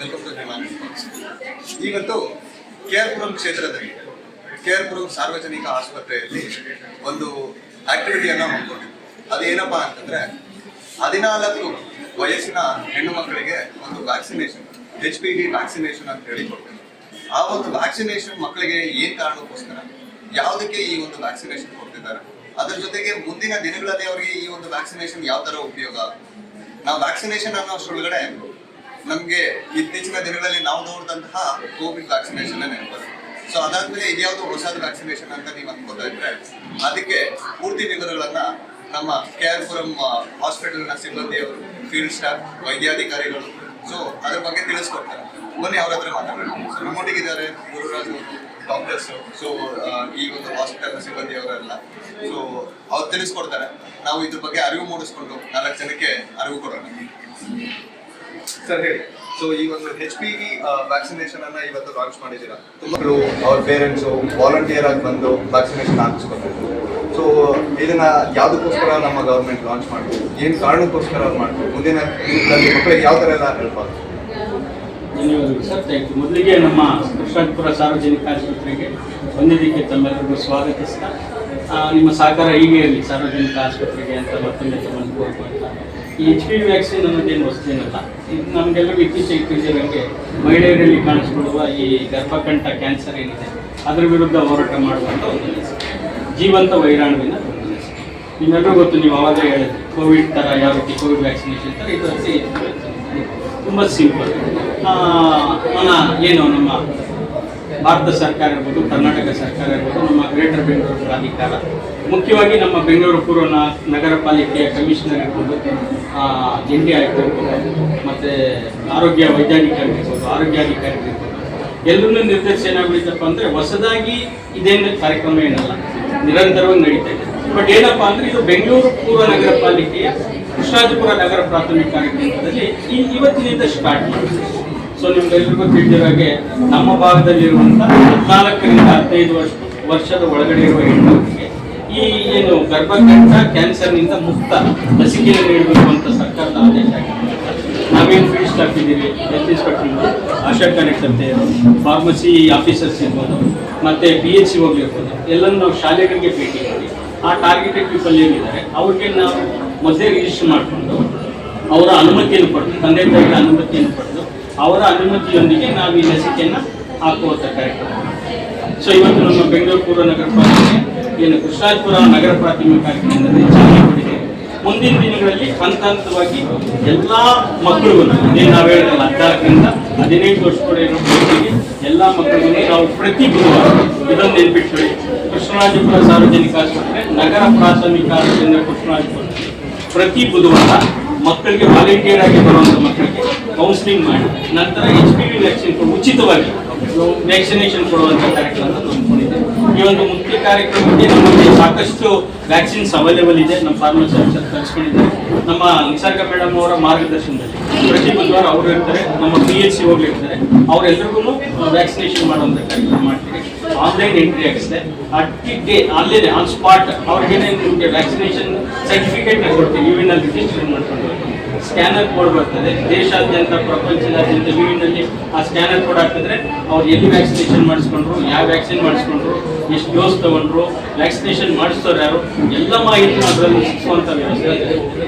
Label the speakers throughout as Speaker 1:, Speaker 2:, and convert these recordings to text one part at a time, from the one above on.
Speaker 1: Welcome to human talks. ಇವತ್ತು KR Puram ಕ್ಷೇತ್ರದಲ್ಲಿ KR Puram ಸಾರ್ವಜನಿಕ ಆಸ್ಪತ್ರೆಯಲ್ಲಿ ಒಂದು ಆಕ್ಟಿವಿಟಿಯನ್ನು ಹಮ್ಮಿಕೊಂಡಿದ್ದು. ಅದೇನಪ್ಪ ಅಂತಂದ್ರೆ 14 ವಯಸ್ಸಿನ ಹೆಣ್ಣು ಮಕ್ಕಳಿಗೆ ಒಂದು ವ್ಯಾಕ್ಸಿನೇಷನ್, HPV ವ್ಯಾಕ್ಸಿನೇಷನ್ ಅಂತ ಹೇಳಿ ಕೊಡ್ತೇವೆ. ಆ ಒಂದು ವ್ಯಾಕ್ಸಿನೇಷನ್ ಮಕ್ಕಳಿಗೆ ಏನ್ ಕಾರಣಕ್ಕೋಸ್ಕರ, ಯಾವುದಕ್ಕೆ ಈ ಒಂದು ವ್ಯಾಕ್ಸಿನೇಷನ್ ಕೊಡ್ತಿದ್ದಾರೆ, ಅದರ ಜೊತೆಗೆ ಮುಂದಿನ ದಿನಗಳಲ್ಲಿ ಅವರಿಗೆ ಈ ಒಂದು ವ್ಯಾಕ್ಸಿನೇಷನ್ ಯಾವ ತರ ಉಪಯೋಗ. ನಾವು ವ್ಯಾಕ್ಸಿನೇಷನ್ ಅನ್ನೋಷ್ಟರೊಳಗಡೆ ನಮ್ಗೆ ಇತ್ತೀಚಿನ ದಿನಗಳಲ್ಲಿ ನಾವು ನೋಡಿದಂತಹ ಕೋವಿಡ್ ವ್ಯಾಕ್ಸಿನೇಷನ್ ನೆನಪುತ್ತೆ. ಸೊ ಅದಾದ್ಮೇಲೆ ಇದ್ಯಾವುದು ಹೊಸದ ವ್ಯಾಕ್ಸಿನೇಷನ್ ಅಂತ ನೀವು ಅನ್ಕೋತಾ ಇದ್ರೆ ಅದಕ್ಕೆ ಪೂರ್ತಿ ವಿವರಗಳನ್ನ ನಮ್ಮ KR ಪುರಂ ಹಾಸ್ಪಿಟಲ್ನ ಸಿಬ್ಬಂದಿಯವರು, ಫೀಲ್ಡ್ ಸ್ಟಾಫ್, ವೈದ್ಯಾಧಿಕಾರಿಗಳು ಸೊ ಅದ್ರ ಬಗ್ಗೆ ತಿಳಿಸ್ಕೊಡ್ತಾರೆ. ಬನ್ನಿ ಅವ್ರ ಹತ್ರ ಮಾತಾಡೋಣ. ಸೊ ನಮ್ಮೊಟ್ಟಿಗಿದ್ದಾರೆ ಗುರುರಾಜ್ ಅವರು, ಡಾಕ್ಟರ್ಸ್, ಸೊ ಈ ಒಂದು ಹಾಸ್ಪಿಟಲ್ ಸಿಬ್ಬಂದಿಯವರೆಲ್ಲ. ಸೊ ಅವ್ರು ತಿಳಿಸ್ಕೊಡ್ತಾರೆ. ನಾವು ಇದ್ರ ಬಗ್ಗೆ ಅರಿವು ಮೂಡಿಸ್ಕೊಂಡು 4 ಜನಕ್ಕೆ ಅರಿವು ಕೊಡೋಣ. ಸರ್ ಹೇಳಿ, ಸೊ ಈ ಒಂದು HPV ವ್ಯಾಕ್ಸಿನೇಷನ್ ಅನ್ನ ಇವತ್ತು ಲಾಂಚ್ ಮಾಡಿದ್ದೀರಾ. ತುಂಬರು ಅವ್ರ ಪೇರೆಂಟ್ಸು ವಾಲಂಟಿಯರ್ ಆಗಿ ಬಂದು ವ್ಯಾಕ್ಸಿನೇಷನ್ ಹಾಕಿಸ್ಕೊತಾರೆ. ಸೊ ಇದನ್ನ ಯಾವುದಕ್ಕೋಸ್ಕರ ನಮ್ಮ ಗವರ್ಮೆಂಟ್ ಲಾಂಚ್ ಮಾಡ್ತೀವಿ, ಏನು ಕಾರಣಕ್ಕೋಸ್ಕರ ಮಾಡ್ತೀವಿ, ಮುಂದಿನ ದಿನಗಳಲ್ಲಿ ಮಕ್ಕಳಿಗೆ ಯಾವ ಥರ ಎಲ್ಲ ಹೆಲ್ಪ್ ಆಗುತ್ತೆ?
Speaker 2: ಧನ್ಯವಾದಗಳು ಸರ್, ಥ್ಯಾಂಕ್ ಯು. ಮೊದಲಿಗೆ ನಮ್ಮ ಕೃಷ್ಣಾಪುರ ಸಾರ್ವಜನಿಕ ಆಸ್ಪತ್ರೆಗೆ ಬಂದಿದ್ದಕ್ಕೆ ತಮ್ಮೆಲ್ಲರಿಗೂ ಸ್ವಾಗತಿಸ್ತಾ ನಿಮ್ಮ ಸಹಕಾರ ಹೀಗೆ ಇರಲಿ ಸಾರ್ವಜನಿಕ ಆಸ್ಪತ್ರೆಗೆ ಅಂತ ಮತ್ತೊಮ್ಮೆ ತಮ್ಮನ್ನು ಕೋರ್ಕೊಳ್ತಾ. ಈ HPV ವ್ಯಾಕ್ಸಿನ್ ಅನ್ನೋದೇನು ವಸ್ತೇನಲ್ಲ, ಇದು ನಮಗೆಲ್ಲರಿಗೂ ಇತ್ತೀಚೆಗೆ ತಿಳಿದಿರೋಂಗೆ ಮಹಿಳೆಯರಲ್ಲಿ ಕಾಣಿಸ್ಕೊಳ್ಳುವ ಈ ಗರ್ಭಕಂಠ ಕ್ಯಾನ್ಸರ್ ಏನಿದೆ ಅದರ ವಿರುದ್ಧ ಹೋರಾಟ ಮಾಡುವಂಥ ಒಂದು ಜೀವಂತ ವೈರಾಣುವಿನ ನಿಮ್ಮೆಲ್ಲರೂ ಗೊತ್ತು. ನೀವು ಆವಾಗಲೇ ಹೇಳಿದ್ರಿ ಕೋವಿಡ್ ಥರ ಯಾವ ರೀತಿ ಕೋವಿಡ್ ವ್ಯಾಕ್ಸಿನೇಷನ್ ಥರ ಇದು ತುಂಬ ಸಿಂಪಲ್. ಏನು ನಮ್ಮ ಭಾರತ ಸರ್ಕಾರ ಇರ್ಬೋದು, ಕರ್ನಾಟಕ ಸರ್ಕಾರ ಇರ್ಬೋದು, ನಮ್ಮ ಗ್ರೇಟರ್ ಬೆಂಗಳೂರು ಪ್ರಾಧಿಕಾರ, ಮುಖ್ಯವಾಗಿ ನಮ್ಮ ಬೆಂಗಳೂರು ಪೂರ್ವ ನಗರ ಪಾಲಿಕೆಯ ಕಮಿಷನರ್ ಇರ್ಬೋದು, ಜಂಟಿ ಆಯುಕ್ತ ಇರ್ಬೋದು, ಮತ್ತು ಆರೋಗ್ಯ ವೈದ್ಯಾಧಿಕಾರಿಗಳಿರ್ಬೋದು, ಆರೋಗ್ಯಾಧಿಕಾರಿಗಳಿರ್ಬೋದು, ಎಲ್ಲರನ್ನೂ ನಿರ್ದೇಶ ಏನಾಗ್ಬಿಡುತ್ತಪ್ಪ ಅಂದರೆ ಹೊಸದಾಗಿ ಇದೇನು ಕಾರ್ಯಕ್ರಮ ಏನಲ್ಲ, ನಿರಂತರವಾಗಿ ನಡೀತಾ ಇದೆ. ಬಟ್ ಏನಪ್ಪ ಅಂದರೆ ಇದು ಬೆಂಗಳೂರು ಪೂರ್ವ ನಗರ ಪಾಲಿಕೆಯ ಕೃಷ್ಣಾಪುರ ನಗರ ಪ್ರಾಥಮಿಕ ಕೇಂದ್ರದಲ್ಲಿ ಇವತ್ತಿನಿಂದ ಸ್ಟಾರ್ಟ್ ಮಾಡಿದೆ. ಸೊ ನಿಮ್ಗೆಲ್ರಿಗೂ ತಿಳಿದಿರೋ ಹಾಗೆ ನಮ್ಮ ಭಾಗದಲ್ಲಿರುವಂಥ 14ರಿಂದ 15 ವರ್ಷದ ಒಳಗಡೆ ಇರುವ ಹೆಣ್ಣುಮಕ್ಕಳಿಗೆ ಈ ಏನು ಗರ್ಭಕಂಠ ಕ್ಯಾನ್ಸರ್ನಿಂದ ಮುಕ್ತ ಲಸಿಕೆಯನ್ನು ನೀಡಬೇಕು ಅಂತ ಸರ್ಕಾರದ ಆದೇಶ ಆಗಿದೆ. ನಾವೇನು ಫೀಲ್ಡ್ ಸ್ಟಾಫ್ ಇದ್ದೀವಿ, ಹೆಲ್ತ್ ಇನ್ಸ್ಪೆಕ್ಟರ್, ಆಶಾ ಕಾರ್ಯಕರ್ತೆಯರು, ಫಾರ್ಮಸಿ ಆಫೀಸರ್ಸ್ ಇರ್ಬೋದು, ಮತ್ತು PHC ಹೋಗಿರ್ಬೋದು, ಎಲ್ಲನೂ ನಾವು ಶಾಲೆಗಳಿಗೆ ಭೇಟಿ ಮಾಡಿ ಆ ಟಾರ್ಗೆಟೆಡ್ ಪೀಪಲ್ ಏನಿದ್ದಾರೆ ಅವ್ರಿಗೆ ನಾವು ಮೊದಲೇ ರಿಜಿಸ್ಟರ್ ಮಾಡಿಕೊಂಡು ಅವರ ಅನುಮತಿಯನ್ನು ಪಡೆದು, ತಂದೆ ತಾಯಿಗಳ ಅನುಮತಿಯನ್ನು ಪಡೆದು ಅವರ ಅನುಮತಿಯೊಂದಿಗೆ ನಾವು ಈ ಲಸಿಕೆಯನ್ನು ಹಾಕುವಂಥ ಕಾರ್ಯಕ್ರಮ. ಸೊ ಇವತ್ತು ನಮ್ಮ ಬೆಂಗಳೂರು ಪೂರ್ವ ನಗರ ಪಾಲಿಕೆ ಏನು ಕೃಷ್ಣಾಪುರ ನಗರ ಪ್ರಾಥಮಿಕ ಕೇಂದ್ರದಲ್ಲಿ ಚಾಲನೆ ಕೊಟ್ಟಿದೆ. ಮುಂದಿನ ದಿನಗಳಲ್ಲಿ ಹಂತ ಹಂತವಾಗಿ ಎಲ್ಲ ಮಕ್ಕಳಿಗೂ ಏನು ನಾವು ಹೇಳಿದ್ರಲ್ಲ 14ರಿಂದ 15 ವರ್ಷದೊಳಗೆ ಮಕ್ಕಳಿಗೆ ಎಲ್ಲ ಮಕ್ಕಳಿಗೂ ನಾವು ಪ್ರತಿ ಗುರುವಾರ ಇದೊಂದು ನೆನ್ಪಿಟ್ಕೊಳ್ಳಿ, ಕೃಷ್ಣರಾಜಪುರ ಸಾರ್ವಜನಿಕ ಆಸ್ಪತ್ರೆ ನಗರ ಪ್ರಾಥಮಿಕ ಕೇಂದ್ರ ಕೃಷ್ಣರಾಜಪುರ ಪ್ರತಿ ಬುಧವಾರ ಮಕ್ಕಳಿಗೆ ವಾಲಂಟಿಯರ್ ಆಗಿ ಬರುವಂಥ ಮಕ್ಕಳಿಗೆ ಕೌನ್ಸಿಲಿಂಗ್ ಮಾಡಿ ನಂತರ HPV ವ್ಯಾಕ್ಸಿನ್ ಉಚಿತವಾಗಿ ವ್ಯಾಕ್ಸಿನೇಷನ್ ಕೊಡುವಂಥ ಕಾರ್ಯಕ್ರಮ ನಂಬ್ಕೊಂಡಿದ್ದೇವೆ. ಈ ಒಂದು ಮುಖ್ಯ ಕಾರ್ಯಕ್ರಮಕ್ಕೆ ನಮಗೆ ಸಾಕಷ್ಟು ವ್ಯಾಕ್ಸಿನ್ಸ್ ಅವೈಲೇಬಲ್ ಇದೆ. ನಮ್ಮ ಫಾರ್ಮಸಿ ಆಫೀಸರ್ ಕಳಿಸ್ಕೊಂಡಿದ್ದಾರೆ. ನಮ್ಮ ನಿಸರ್ಗ ಮೇಡಮ್ ಅವರ ಮಾರ್ಗದರ್ಶನದಲ್ಲಿ ಪ್ರತಿ ಬುಧವಾರ ಅವರು ಇರ್ತಾರೆ, ನಮ್ಮ PHC ಹೋಗಿರ್ತಾರೆ, ಅವರೆಲ್ಲರಿಗೂ ವ್ಯಾಕ್ಸಿನೇಷನ್ ಮಾಡುವಂಥ ಕಾರ್ಯಕ್ರಮ ಮಾಡ್ತೀವಿ. ಆನ್ಲೈನ್ ಎಂಟ್ರಿ ಆಗುತ್ತೆ, ಅಲ್ಲೇ ಆನ್ ಸ್ಪಾಟ್ ಅವ್ರಿಗೇನೆ ನಿಮಗೆ ವ್ಯಾಕ್ಸಿನೇಷನ್ ಸರ್ಟಿಫಿಕೇಟ್ನ ಕೊಡ್ತೀವಿ. ವಿವಿನಲ್ಲಿ ರಿಜಿಸ್ಟ್ರೇಷನ್ ಮಾಡ್ಕೊಂಡು ಸ್ಕ್ಯಾನರ್ ಕೋಡ್ ಬರ್ತದೆ. ದೇಶಾದ್ಯಂತ ಪ್ರಪಂಚದಾದ್ಯಂತ ವಿವಿನಲ್ಲಿ ಆ ಸ್ಕ್ಯಾನರ್ ಕೋಡ್ ಹಾಕಿದ್ರೆ ಅವ್ರು ಎಲ್ಲಿ ವ್ಯಾಕ್ಸಿನೇಷನ್ ಮಾಡಿಸ್ಕೊಂಡ್ರು, ಯಾವ ವ್ಯಾಕ್ಸಿನ್ ಮಾಡಿಸ್ಕೊಂಡ್ರು, ಎಷ್ಟು ಡೋಸ್ ತಗೊಂಡ್ರು, ವ್ಯಾಕ್ಸಿನೇಷನ್ ಮಾಡಿಸೋರು ಯಾರು, ಎಲ್ಲ ಮಾಹಿತಿ ಅದರಲ್ಲಿ ಸಿಕ್ಕುವಂಥ ವ್ಯವಸ್ಥೆ ಇದೆ.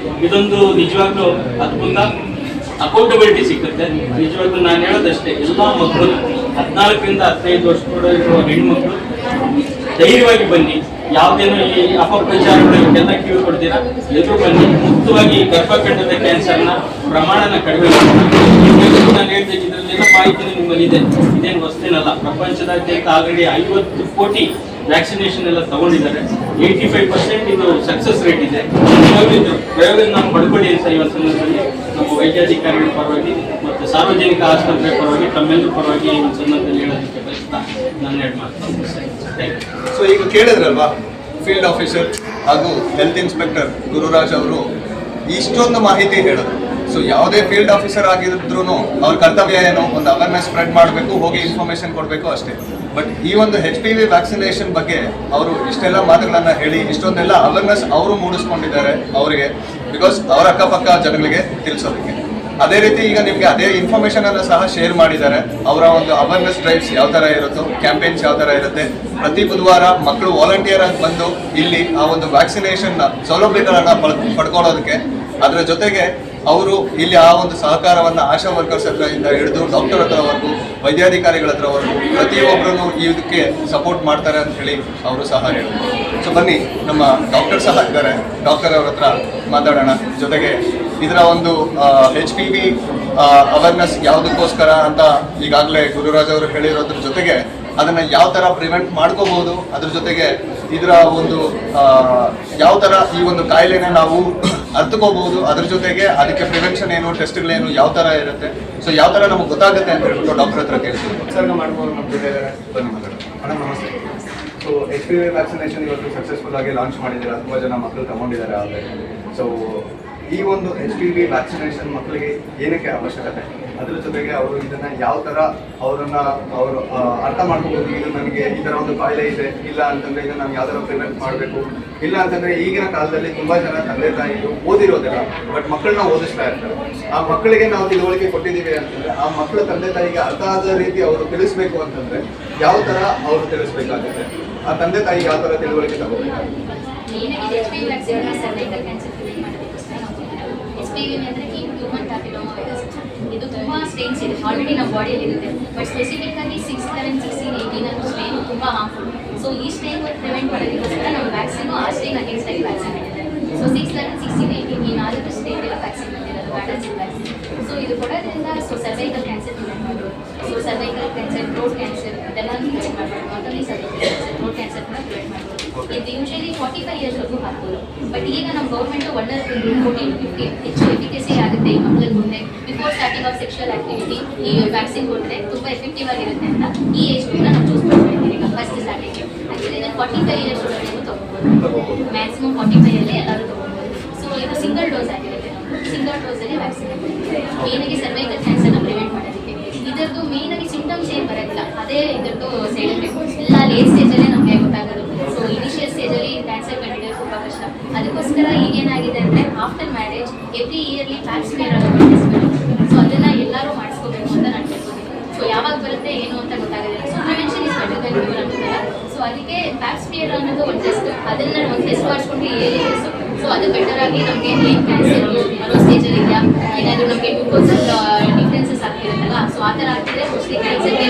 Speaker 2: ಇದೊಂದು ನಿಜವಾಗ್ಲೂ ಅದ್ಭುತ ಅಕೌಂಟಬಿಲಿಟಿ ಸಿಗುತ್ತೆ. ನಿಜವಾಗ್ಲೂ ನಾನು ಹೇಳೋದಷ್ಟೇ, ಎಲ್ಲ ಮಕ್ಕಳು 14ರಿಂದ 15 ವರ್ಷದೊಳಗಿರುವ ಹೆಣ್ಮಕ್ಳು ಧೈರ್ಯವಾಗಿ ಬನ್ನಿ. ಯಾವುದೇನೋ ಈ ಅಪಪ್ರಚಾರಗಳಿಗೆಲ್ಲ ಕಿವಿ ಕೊಡ್ತೀರಾ, ಎಲ್ಲರೂ ಬನ್ನಿ. ಮುಕ್ತವಾಗಿ ಗರ್ಭಕಂಠದ ಕ್ಯಾನ್ಸರ್ನ ಪ್ರಮಾಣನ ಕಡಿಮೆ ಮಾಡಿ. ನಾನು ಹೇಳ್ದೆ ಇದರಲ್ಲೆಲ್ಲ ಮಾಹಿತಿ ನಿಮ್ಮಲ್ಲಿದೆ, ಇದೇನು ವಸ್ತೇನಲ್ಲ. ಪ್ರಪಂಚದಾದ್ಯಂತ ಆಲ್ರೆಡಿ 50 ಕೋಟಿ ವ್ಯಾಕ್ಸಿನೇಷನ್ ಎಲ್ಲ ತಗೊಂಡಿದ್ದಾರೆ. 85% ಇದು ಸಕ್ಸಸ್ ರೇಟ್ ಇದೆ. ಇದ್ರ ಪ್ರಯೋಗ ನಾವು ಪಡ್ಕೊಳ್ಳಿ ಅಂತ ಈ ಒಂದು ಸಂದರ್ಭದಲ್ಲಿ ನಮ್ಮ ವೈದ್ಯಾಧಿಕಾರಿಗಳ ಪರವಾಗಿ ಮತ್ತು ಸಾರ್ವಜನಿಕ ಆಸ್ಪತ್ರೆ ಪರವಾಗಿ ತಮ್ಮೆಲ್ಲರ ಪರವಾಗಿ ಈ ಒಂದು ಸಂದರ್ಭದಲ್ಲಿ ಹೇಳೋದಕ್ಕೆ ಬಯಸ್ತಾ ನಾನು ಹೇಳಿ ಮಾಡ್ತೀನಿ.
Speaker 1: ಸೊ ಈಗ ಕೇಳಿದ್ರಲ್ವಾ, ಫೀಲ್ಡ್ ಆಫೀಸರ್ ಹಾಗೂ ಹೆಲ್ತ್ ಇನ್ಸ್ಪೆಕ್ಟರ್ ಗುರುರಾಜ್ ಅವರು ಇಷ್ಟೊಂದು ಮಾಹಿತಿ ಹೇಳಿದ್ರು. ಸೊ ಯಾವುದೇ ಫೀಲ್ಡ್ ಆಫೀಸರ್ ಆಗಿದ್ರು ಅವ್ರ ಕರ್ತವ್ಯ ಏನೋ ಒಂದು ಅವೇರ್ನೆಸ್ ಸ್ಪ್ರೆಡ್ ಮಾಡಬೇಕು, ಹೋಗಿ ಇನ್ಫಾರ್ಮೇಶನ್ ಕೊಡಬೇಕು ಅಷ್ಟೇ. ಬಟ್ ಈ ಒಂದು HPV ವ್ಯಾಕ್ಸಿನೇಷನ್ ಬಗ್ಗೆ ಅವರು ಇಷ್ಟೆಲ್ಲ ಮಾತುಗಳನ್ನ ಹೇಳಿ ಇಷ್ಟೊಂದೆಲ್ಲ ಅವೇರ್ನೆಸ್ ಅವರು ಮೂಡಿಸ್ಕೊಂಡಿದ್ದಾರೆ ಅವರಿಗೆ, ಬಿಕಾಸ್ ಅವರ ಅಕ್ಕಪಕ್ಕ ಜನಗಳಿಗೆ ತಿಳಿಸೋದಕ್ಕೆ. ಅದೇ ರೀತಿ ಈಗ ನಿಮ್ಗೆ ಅದೇ ಇನ್ಫಾರ್ಮೇಶನ್ ಅನ್ನು ಸಹ ಶೇರ್ ಮಾಡಿದ್ದಾರೆ. ಅವರ ಒಂದು ಅವೇರ್ನೆಸ್ ಡ್ರೈವ್ಸ್ ಯಾವ ತರ ಇರುತ್ತೋ, ಕ್ಯಾಂಪೇನ್ಸ್ ಯಾವ ತರ ಇರುತ್ತೆ, ಪ್ರತಿ ಬುಧವಾರ ಮಕ್ಕಳು ವಾಲಂಟಿಯರ್ ಆಗಿ ಬಂದು ಇಲ್ಲಿ ಆ ಒಂದು ವ್ಯಾಕ್ಸಿನೇಷನ್ ಸೌಲಭ್ಯಗಳನ್ನ ಪಡ್ಕೊಳ್ಳೋದಕ್ಕೆ, ಅದರ ಜೊತೆಗೆ ಅವರು ಇಲ್ಲಿ ಆ ಒಂದು ಸಹಕಾರವನ್ನ ಆಶಾ ವರ್ಕರ್ಸ್ ಹತ್ರದಿಂದ ಹಿಡಿದು ಡಾಕ್ಟರ್ ಹತ್ರವರೆಗೂ, ವೈದ್ಯಾಧಿಕಾರಿಗಳ ಹತ್ರವರೆಗೂ ಪ್ರತಿಯೊಬ್ಬರನ್ನು ಇದಕ್ಕೆ ಸಪೋರ್ಟ್ ಮಾಡ್ತಾರೆ ಅಂತ ಹೇಳಿ ಅವರು ಸಹ ಹೇಳಿದ್ರು. ಸೊ ಬನ್ನಿ, ನಮ್ಮ ಡಾಕ್ಟರ್ ಸಹ ಇದ್ದಾರೆ, ಡಾಕ್ಟರ್ ಅವ್ರ ಹತ್ರ ಮಾತಾಡೋಣ. ಜೊತೆಗೆ ಇದರ ಒಂದು HPV ಅವೇರ್ನೆಸ್ ಯಾವುದಕ್ಕೋಸ್ಕರ ಅಂತ ಈಗಾಗಲೇ ಗುರುರಾಜ್ ಅವರು ಹೇಳಿರೋದ್ರ ಜೊತೆಗೆ ಅದನ್ನ ಯಾವ ತರ ಪ್ರಿವೆಂಟ್ ಮಾಡ್ಕೋಬಹುದು, ಅದ್ರ ಜೊತೆಗೆ ಇದರ ಒಂದು ಯಾವ ತರ ಈ ಒಂದು ಕಾಯಿಲೆನ ನಾವು ಅರ್ಥಕೋಬಹುದು, ಅದ್ರ ಜೊತೆಗೆ ಅದಕ್ಕೆ ಪ್ರಿವೆನ್ಷನ್ ಏನು, ಟೆಸ್ಟ್ಗಳೇನು, ಯಾವ ತರ ಇರುತ್ತೆ, ಸೊ ಯಾವ ತರ ನಮಗೆ ಗೊತ್ತಾಗುತ್ತೆ ಅಂತ ಹೇಳ್ಬಿಟ್ಟು ಡಾಕ್ಟರ್ ಹತ್ರ ಕೇಳ್ತೀವಿ. ಸರ್ಗ ಮಾಡ್ಬೋದು ನಮ್ಮ ಜೊತೆ ಇದ್ದಾರೆ, ಬನ್ನಿ ಮಾತಾಡೋಣ. ಮೇಡಮ್ ನಮಸ್ತೆ. ಸೊ HPV ವ್ಯಾಕ್ಸಿನೇಷನ್ ಇವತ್ತು ಸಕ್ಸಸ್ಫುಲ್ ಆಗಿ ಲಾಂಚ್ ಮಾಡಿದ್ದೀರಾ, ತುಂಬ ಜನ ಮಕ್ಕಳು ತಗೊಂಡಿದ್ದಾರೆ ಆಲ್ರೆಡಿ. ಸೊ ಈ ಒಂದು HPV ವ್ಯಾಕ್ಸಿನೇಷನ್ ಮಕ್ಕಳಿಗೆ ಏನಕ್ಕೆ ಅವಶ್ಯಕತೆ, ಅದ್ರ ಜೊತೆಗೆ ಅವರು ಇದನ್ನ ಯಾವ ತರ ಅವರು ಅರ್ಥ ಮಾಡ್ಕೋಬಹುದು, ಇದು ನನಗೆ ಈ ತರ ಒಂದು ಕಾಯಿಲೆ ಇದೆ, ಇಲ್ಲ ಅಂತಂದ್ರೆ ಇದನ್ನ ನಾನು ಯಾವ ತರ ಪ್ರಿವೆಂಟ್ ಮಾಡಬೇಕು, ಇಲ್ಲ ಅಂತಂದ್ರೆ ಈಗಿನ ಕಾಲದಲ್ಲಿ ತುಂಬಾ ಜನ ತಂದೆ ತಾಯಿಗಳು ಓದಿರೋದಿಲ್ಲ, ಬಟ್ ಮಕ್ಕಳನ್ನ ಓದಿಸ್ತಾ ಇರ್ತಾರೆ. ಆ ಮಕ್ಕಳಿಗೆ ನಾವು ತಿಳುವಳಿಕೆ ಕೊಟ್ಟಿದ್ದೀವಿ ಅಂತಂದ್ರೆ ಆ ಮಕ್ಕಳ ತಂದೆ ತಾಯಿಗೆ ಅರ್ಥ ಆದ ರೀತಿ ಅವರು ತಿಳಿಸ್ಬೇಕು ಅಂತಂದ್ರೆ ಯಾವ ತರ ಅವರು ತಿಳಿಸ್ಬೇಕಾಗುತ್ತೆ, ಆ ತಂದೆ ತಾಯಿಗೆ ಯಾವ ತರ ತಿಳುವಳಿಕೆ ತಗೋಬೇಕಾಗುತ್ತೆ.
Speaker 3: HPV ಅಂದರೆ ಹ್ಯೂಮನ್ ಪ್ಯಾಪಿಲೋಮಾ ವೈರಸ್. ಇದು ತುಂಬ ಸ್ಟ್ರೈನ್ಸ್ ಇದೆ, ಆಲ್ರೆಡಿ ನಮ್ಮ ಬಾಡಿಯಲ್ಲಿ ಇರುತ್ತೆ, ಬಟ್ ಸ್ಪೆಸಿಫಿಕ್ ಆಗಿ 6, 11, 16, 18 ಅನ್ನೋ ಸ್ಟ್ರೈನ್ ತುಂಬ ಹಾರ್ಮ್ಫುಲ್. ಸೊ ಈ ಸ್ಟ್ರೈನ್ ಪ್ರಿವೆಂಟ್ ಮಾಡೋದಕ್ಕೋಸ್ಕರ ನಮ್ಮ ವ್ಯಾಕ್ಸಿನು ಆ ಸ್ಟ್ರೈನ್ ಅಗೇನ್ಸ್ಟ್ ಆಗಿ ವ್ಯಾಕ್ಸಿನ್ ಮಾಡಿದ್ದಾರೆ. ಸೊ 6, 11, 16, 18 ಈ 4 ಸ್ಟ್ರೈನ್ ವ್ಯಾಕ್ಸಿನ್ ಬಂದಿರೋದು, ವ್ಯಾಕ್ಸಿನ್ ವ್ಯಾಕ್ಸಿನ್. ಸೊ ಇದು ಕೊಡೋದ್ರಿಂದ ಸರ್ವೈಕಲ್ ಕ್ಯಾನ್ಸರ್ ಪ್ರಿವೆಂಟ್ ಮಾಡ್ಬೋದು. So cervical cancer, throat cancer ಇದೆಲ್ಲ ಪ್ರಿವೆಂಟ್ ಮಾಡ್ಬೋದು. Not only cervical cancer, throat cancer ಕೂಡ ಪ್ರಿವೆಂಟ್ ಮಾಡ್ಬೋದು. ಇದು ಯೂಶಲಿ 45 ಇಯರ್ಸ್ವರೆಗೂ ಹಾಕ್ಬೋದು. ಬಟ್ ಈಗ ನಮ್ಮ ಗೌರ್ಮೆಂಟು 14 to 15 ಹೆಚ್ಚು ಎಫಿಕಸಿ ಆಗುತ್ತೆ ಈ ಮಕ್ಕಳಿಗೆ ಮುಂದೆ. Before starting of sexual activity ಈ ವ್ಯಾಕ್ಸಿನ್ ಕೊಟ್ಟರೆ ತುಂಬ ಎಫೆಕ್ಟಿವ್ ಆಗಿರುತ್ತೆ ಅಂತ ಈ ಏಜ್ ಗ್ರೂಪ್ನ ನಾವು ಚೂಸ್ ಮಾಡ್ತೀವಿ. ಈಗ ಫಸ್ಟ್ ಸ್ಟಾರ್ಟಿಂಗ್ ಆ್ಯಕ್ಚುಲಿ ಇದನ್ನು 45 ಇಯರ್ಸ್ ಒಳಗಡೆಗೂ ತೊಗೊಬೋದು. ಮ್ಯಾಕ್ಸಿಮಮ್ 45 ಎಲ್ಲರೂ ತೊಗೊಬೋದು. ಸೊ ಇದು ಸಿಂಗಲ್ ಡೋಸ್ ಆಗಿರುತ್ತೆ. ಸಿಂಗಲ್ ಡೋಸಲ್ಲಿ ವ್ಯಾಕ್ಸಿನ್ ಮೇನಾಗಿ ಸರ್ವೈಕಲ್ ಕ್ಯಾನ್ಸರ್ನ ಪ್ರಿವೆಂಟ್ ಮಾಡೋದಕ್ಕೆ. ಇದರದ್ದು ಮೇನಾಗಿ ಸಿಂಟಮ್ಸ್ ಏನು ಬರೋದಿಲ್ಲ, ಅದೇ ಇದರದ್ದು ಸೈಡ್ ಎಫೆಕ್ಟ್ ಎಲ್ಲ ಲೇಟ್ ಸ್ಟೇಜಲ್ಲೇ ನಮಗೆ ಗೊತ್ತಾಗೋದು. ಸೊ ಇನಿಷಿಯಲ್ ಸ್ಟೇಜಲ್ಲಿ ಕ್ಯಾನ್ಸರ್ ಕಂಡಿಡಿಯೋದು ತುಂಬ ಕಷ್ಟ. ಅದಕ್ಕೋಸ್ಕರ ಈಗೇನಾಗಿದೆ ಅಂದರೆ after marriage every yearly ಪ್ಯಾಪ್ smear ಅನ್ನೋ ಟೆಸ್ಟ್ಗಳು, ಸೊ ಅದನ್ನು ಎಲ್ಲರೂ ಮಾಡಿಸ್ಕೋಬೇಕು ಅಂತ ನಾನು ಹೇಳ್ತೀನಿ. ಸೊ ಯಾವಾಗ ಬರುತ್ತೆ ಏನು ಅಂತ ಗೊತ್ತಾಗೋದಿಲ್ಲ. So prevention is better then cure ಅಂತಾರಲ್ಲ, ಸೊ ಅದಕ್ಕೆ ಪ್ಯಾಪ್ ಸ್ಮಿಯರ್ ಅನ್ನೋದು ಒಂದು ಟೆಸ್ಟ್, ಅದನ್ನು ಒಂದು ಟೆಸ್ಟ್ ಮಾಡಿಸ್ಕೊಂಡ್ರೆ ಏರಿಯಸ್. ಸೊ ಅದು ಬೆಟರ್ ಆಗಿ ನಮಗೆ ಏನು ಕ್ಯಾನ್ಸರ್ ಬರೋ ಸ್ಟೇಜಲ್ಲಿ ಇದೆಯಾ, ಏನಾದರೂ ನಮಗೆ ಗ್ಲೂಕೋಸ್ ಡಿಫ್ರೆನ್ಸಸ್ ಆಗ್ತಿರುತ್ತಲ್ಲ, ಸೊ ಆ ಥರ ಆಗ್ತಿದೆ ಮೋಸ್ಟ್ಲಿ ಕ್ಯಾನ್ಸರ್ಗೆ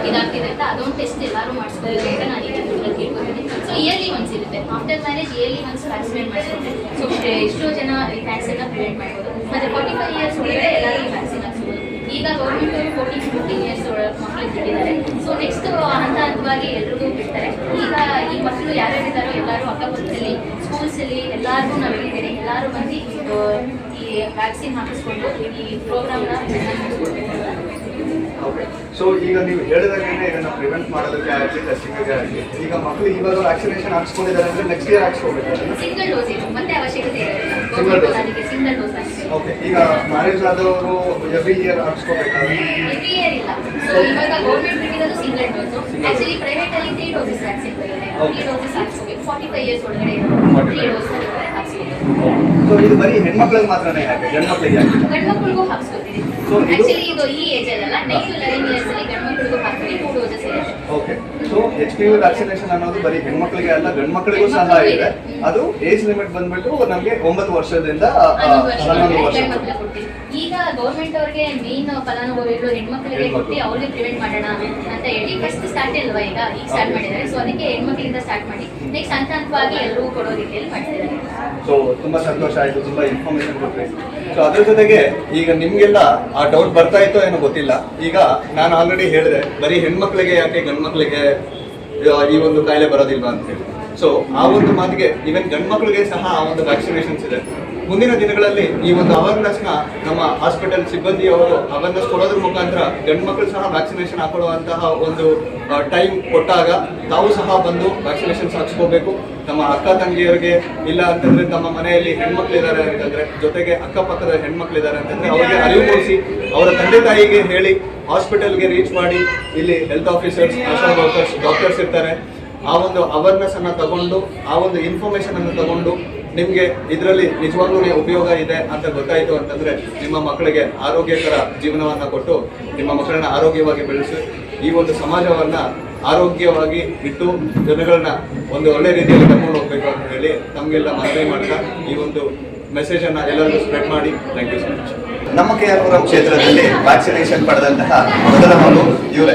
Speaker 3: ಇದಾಗ್ತಿದೆ ಅಂತ ಅದೊಂದು ಟೆಸ್ಟ್ ಎಲ್ಲರೂ ಮಾಡಿಸ್ಕೋಬೇಕು ಅಂತ ನಾನು ಈಗ ಕೇಳ್ಕೊತೀನಿ. ಸೊ ಇಯರ್ಲಿ ಒನ್ಸ್ ಇರುತ್ತೆ, after marriage yearly once vaccinate ಮಾಡಿಸ್ಕೊಂಡ್ರೆ ಸೊ ಎಷ್ಟೋ ಜನ ಈ ಕ್ಯಾನ್ಸರ್ನ ಪ್ರಿವೆಂಟ್ ಮಾಡ್ಬೋದು. ಮತ್ತು 45 ಇಯರ್ಸ್ ಒಳಗೆ ಎಲ್ಲರಿಗೂ ವ್ಯಾಕ್ಸಿನ್ ಹಾಕ್ಸ್ಬೋದು. ಈಗ ಗೌರ್ಮೆಂಟ್ ಅವರು 14 to 15 ಇಯರ್ಸ್ ಮಕ್ಕಳಿಗೆ ಬಿಟ್ಟಿದ್ದಾರೆ. ಸೊ ನೆಕ್ಸ್ಟ್ ಹಂತ ಹಂತವಾಗಿ ಎಲ್ರಿಗೂ ಬಿಡ್ತಾರೆ. ಈಗ ಈ ಮಕ್ಕಳು ಯಾರ್ಯಾರಿದ್ದಾರೋ ಎಲ್ಲರೂ ಅಕ್ಕಪಕ್ಕದಲ್ಲಿ ಸ್ಕೂಲ್ಸಲ್ಲಿ ಎಲ್ಲರಿಗೂ ನಾವು ಹೇಳಿದ್ದೇನೆ, ಎಲ್ಲರೂ ಬಂದು ಈ ವ್ಯಾಕ್ಸಿನ್ ಹಾಕಿಸ್ಕೊಂಡು ಈ ಪ್ರೋಗ್ರಾಮ್ನ
Speaker 1: ಓಕೆ. ಸೊ ಈಗ ನೀವು ಹೇಳಿದಾಗೇ ಇದನ್ನ ಪ್ರಿವೆಂಟ್ ಮಾಡೋದಕ್ಕೆ ಆಗಲಿ, ಟೆಸ್ಟಿಂಗ್ಗೆ ಆಗಲಿ, ಈಗ ಮಕ್ಕಳು ಇವಾಗ ವ್ಯಾಕ್ಸಿನೇಷನ್ ಹಾಕ್ಸ್ಕೊಂಡಿದ್ದಾರೆ ಅಂದ್ರೆ ನೆಕ್ಸ್ಟ್ ಇಯರ್ ಹಾಕ್ಸ್ಕೋಬೇಕು.
Speaker 3: ಸಿಂಗಲ್ ಡೋಸ್ ಇದೆ, ಮತ್ತೆ ಅವಶ್ಯಕತೆ ಇರೋದಿಲ್ಲ.
Speaker 1: Single dose.
Speaker 3: ಸಿಂಗಲ್ ಡೋಸ್ ಆಗಿದೆ.
Speaker 1: ಓಕೆ. ಈಗ ಮ್ಯಾರೇಜ್ ಆದವರು ಎವ್ರಿ ಇಯರ್ ಹಾಕ್ಸ್ಕೋಬೇಕಾದ್ರೆ
Speaker 3: ಎವ್ರಿ ಇಯರ್ ಇಲ್ಲ. ಸೊ ಇವಾಗ ಗೌರ್ಮೆಂಟ್ ಬಿಟ್ಟಿರೋದು ಸಿಂಗಲ್ ಡೋಸು. ಆಕ್ಚುಲಿ ಪ್ರೈವೇಟ್ ಅಲ್ಲಿ 3 ಡೋಸಸ್ ವ್ಯಾಕ್ಸಿನ್ ಬರುತ್ತೆ. 3 ಡೋಸಸ್ ಹಾಕ್ಸ್ಕೋಬೇಕು. 45 ಇಯರ್ಸ್ ಒಳಗಡೆ ಇರೋದು 3 ಡೋಸ್ ಹಾಕ್ಸ್ಕೋಬೇಕು.
Speaker 1: ಸೊ ಇದು ಬರೀ ಹೆಣ್ಮಕ್ಳಿಗೆ ಮಾತ್ರನೇ ಯಾಕೆ, ಗಂಡು ಮಕ್ಕಳಿಗೆ ಯಾಕೆ?
Speaker 3: ಗಂಡು ಮಕ್ಕಳಿಗೂ ಹಾಕ್ಸ್ಕೊತೀವಿ.
Speaker 1: ಸೊ
Speaker 3: ಆಕ್ಚುಲಿ ಇದು ಈ ಏಜ್ ಅಲ್ಲ, 9 to 11 ಇಯರ್ಸ್ ಅಲ್ಲಿ ಗಂಡು ಮಕ್ಕಳಿಗೂ ಹಾಕ್ತೀವಿ. 2 ಡೋಸಸ್ ಇದೆ.
Speaker 1: ಓಕೆ. ಸೊ HPV ವ್ಯಾಕ್ಸಿನೇಷನ್ ಅನ್ನೋದು ಬರೀ ಹೆಣ್ಮಕ್ಳಿಗೆ ಅಲ್ಲ, ಗಂಡು ಮಕ್ಕಳಿಗೂ ಸಹ ಇದೆ. ಅದು ಏಜ್ ಲಿಮಿಟ್ ಬಂದ್ಬಿಟ್ಟು ನಮಗೆ 9 ವರ್ಷದಿಂದ 11 ವರ್ಷ.
Speaker 3: ಈಗ ಗೌರ್ಮೆಂಟ್ ಅವ್ರಿಗೆ ಮೇನ್ ಫಲಾನುಭವಿಗಳು ಹೆಣ್ಮಕ್ಳಿಗೆ ಕೊಟ್ಟು ಅವ್ರಿಗೆ ಪ್ರಿವೆಂಟ್ ಮಾಡೋಣ ಅಂತ ಹೇಳಿ ಫಸ್ಟ್ ಸ್ಟಾರ್ಟ್ ಅಲ್ವಾ, ಈಗ ಸ್ಟಾರ್ಟ್ ಮಾಡಿದ್ದಾರೆ. ಸೊ ಅದಕ್ಕೆ ಹೆಣ್ಮಕ್ಳಿಂದ ಸ್ಟಾರ್ಟ್ ಮಾಡಿ ನೆಕ್ಸ್ಟ್ ಹಂತ ಹಂತವಾಗಿ ಎಲ್ಲರೂ ಕೊಡೋ ರೀತಿಯಲ್ಲಿ ಮಾಡ್ತಿದ್ದಾರೆ.
Speaker 1: ಸೊ ತುಂಬಾ ಸಂತೋಷ ಆಯ್ತು, ತುಂಬಾ ಇನ್ಫಾರ್ಮೇಶನ್ ಕೊಟ್ರಿ. ಸೊ ಅದ್ರ ಜೊತೆಗೆ ಈಗ ನಿಮ್ಗೆಲ್ಲ ಆ ಡೌಟ್ ಬರ್ತಾ ಇತ್ತೋ ಏನೋ ಗೊತ್ತಿಲ್ಲ. ಈಗ ನಾನು ಆಲ್ರೆಡಿ ಹೇಳಿದೆ, ಬರೀ ಹೆಣ್ಮಕ್ಳಿಗೆ ಯಾಕೆ ಗಂಡು ಮಕ್ಕಳಿಗೆ ಈ ಒಂದು ಕಾಯಿಲೆ ಬರೋದಿಲ್ವಾ ಅಂತ ಹೇಳಿ. ಸೊ ಆ ಒಂದು ಮಾತಿಗೆ ಈವನ್ ಗಂಡು ಮಕ್ಕಳಿಗೆ ಸಹ ಆ ಒಂದು ವ್ಯಾಕ್ಸಿನೇಷನ್ಸ್ ಇದೆ. ಮುಂದಿನ ದಿನಗಳಲ್ಲಿ ಈ ಒಂದು ಅವೇರ್ನೆಸ್ನ ನಮ್ಮ ಹಾಸ್ಪಿಟಲ್ ಸಿಬ್ಬಂದಿಯವರು ಅವೇರ್ನೆಸ್ ಕೊಡೋದ್ರ ಮುಖಾಂತರ ಗಂಡು ಮಕ್ಕಳು ಸಹ ವ್ಯಾಕ್ಸಿನೇಷನ್ ಹಾಕೊಳ್ಳುವಂತಹ ಒಂದು ಟೈಮ್ ಕೊಟ್ಟಾಗ ತಾವು ಸಹ ಬಂದು ವ್ಯಾಕ್ಸಿನೇಷನ್ಸ್ ಹಾಕ್ಸ್ಕೋಬೇಕು. ನಮ್ಮ ಅಕ್ಕ ತಂಗಿಯರಿಗೆ, ಇಲ್ಲ ಅಂತಂದ್ರೆ ತಮ್ಮ ಮನೆಯಲ್ಲಿ ಹೆಣ್ಮಕ್ಳಿದ್ದಾರೆ ಅಂತಂದ್ರೆ, ಜೊತೆಗೆ ಅಕ್ಕಪಕ್ಕದ ಹೆಣ್ಮಕ್ಳಿದ್ದಾರೆ ಅಂತಂದ್ರೆ ಅವರಿಗೆ ಅರಿವು ಮೂಡಿಸಿ ಅವರ ತಂದೆ ತಾಯಿಗೆ ಹೇಳಿ ಹಾಸ್ಪಿಟಲ್ಗೆ ರೀಚ್ ಮಾಡಿ, ಇಲ್ಲಿ ಹೆಲ್ತ್ ಆಫೀಸರ್ಸ್, ಆಶಾ ವರ್ಕರ್ಸ್, ಡಾಕ್ಟರ್ಸ್ ಇರ್ತಾರೆ. ಆ ಒಂದು ಅವೇರ್ನೆಸ್ ಅನ್ನ ತಗೊಂಡು, ಆ ಒಂದು ಇನ್ಫಾರ್ಮೇಶನ್ ಅನ್ನು ತಗೊಂಡು ನಿಮಗೆ ಇದರಲ್ಲಿ ನಿಜವಾಗ್ಲೂ ಉಪಯೋಗ ಇದೆ ಅಂತ ಗೊತ್ತಾಯಿತು ಅಂತಂದರೆ ನಿಮ್ಮ ಮಕ್ಕಳಿಗೆ ಆರೋಗ್ಯಕರ ಜೀವನವನ್ನು ಕೊಟ್ಟು ನಿಮ್ಮ ಮಕ್ಕಳನ್ನ ಆರೋಗ್ಯವಾಗಿ ಬೆಳೆಸಿ ಈ ಒಂದು ಸಮಾಜವನ್ನು ಆರೋಗ್ಯವಾಗಿ ಇಟ್ಟು ಜನಗಳನ್ನ ಒಂದು ಒಳ್ಳೆ ರೀತಿಯಲ್ಲಿ ಕರ್ಕೊಂಡು ಹೋಗ್ಬೇಕು ಅಂತ ಹೇಳಿ ನಮಗೆಲ್ಲ ಮನವಿ ಮಾಡ್ತಾ ಈ ಒಂದು ಮೆಸೇಜನ್ನು ಎಲ್ಲರಿಗೂ ಸ್ಪ್ರೆಡ್ ಮಾಡಿ. Thank you so much. ನಮ್ಮ KR ಪುರಂ ಕ್ಷೇತ್ರದಲ್ಲಿ ವ್ಯಾಕ್ಸಿನೇಷನ್ ಪಡೆದಂತಹ ಮೊದಲ ಮಗು ಇವರೇ.